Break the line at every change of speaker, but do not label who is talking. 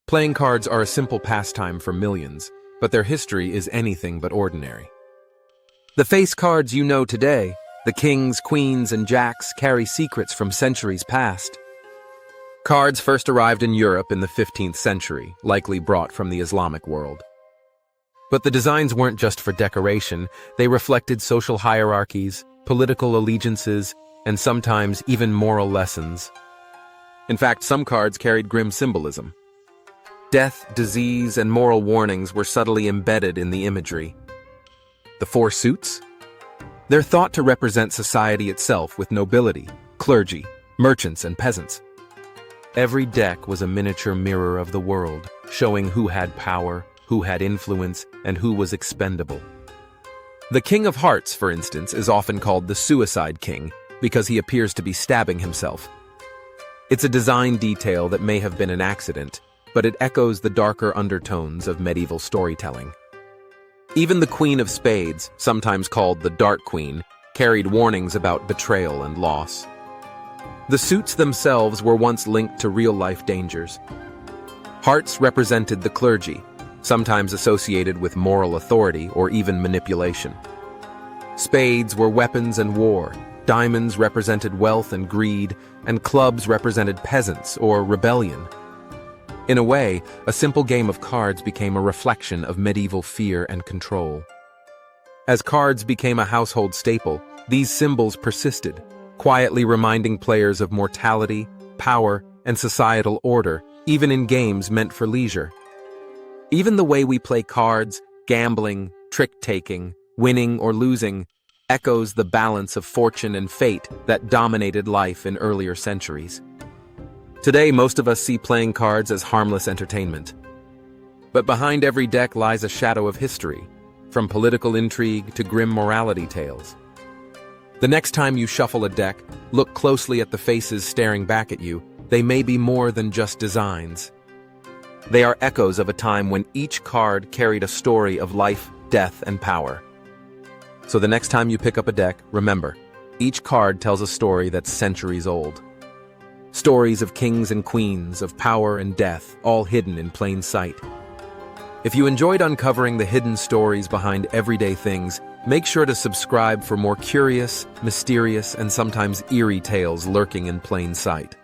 Playing cards are a simple pastime for millions, but their history is anything but ordinary. The face cards you know today, the kings, queens, and jacks, carry secrets from centuries past. Cards first arrived in Europe in the 15th century, likely brought from the Islamic world. But the designs weren't just for decoration, they reflected social hierarchies, political allegiances, and sometimes even moral lessons. In fact, some cards carried grim symbolism. Death, disease, and moral warnings were subtly embedded in the imagery. The four suits? They're thought to represent society itself with nobility, clergy, merchants, and peasants. Every deck was a miniature mirror of the world, showing who had power, who had influence, and who was expendable. The King of Hearts, for instance, is often called the Suicide King because he appears to be stabbing himself. It's a design detail that may have been an accident, but it echoes the darker undertones of medieval storytelling. Even the Queen of Spades, sometimes called the Dark Queen, carried warnings about betrayal and loss. The suits themselves were once linked to real-life dangers. Hearts represented the clergy, sometimes associated with moral authority or even manipulation. Spades were weapons and war, diamonds represented wealth and greed, and clubs represented peasants or rebellion. In a way, a simple game of cards became a reflection of medieval fear and control. As cards became a household staple, these symbols persisted, quietly reminding players of mortality, power, and societal order, even in games meant for leisure. Even the way we play cards, gambling, trick-taking, winning or losing, echoes the balance of fortune and fate that dominated life in earlier centuries. Today, most of us see playing cards as harmless entertainment. But behind every deck lies a shadow of history, from political intrigue to grim morality tales. The next time you shuffle a deck, look closely at the faces staring back at you. They may be more than just designs. They are echoes of a time when each card carried a story of life, death, and power. So the next time you pick up a deck, remember, each card tells a story that's centuries old. Stories of kings and queens, of power and death, all hidden in plain sight. If you enjoyed uncovering the hidden stories behind everyday things, make sure to subscribe for more curious, mysterious, and sometimes eerie tales lurking in plain sight.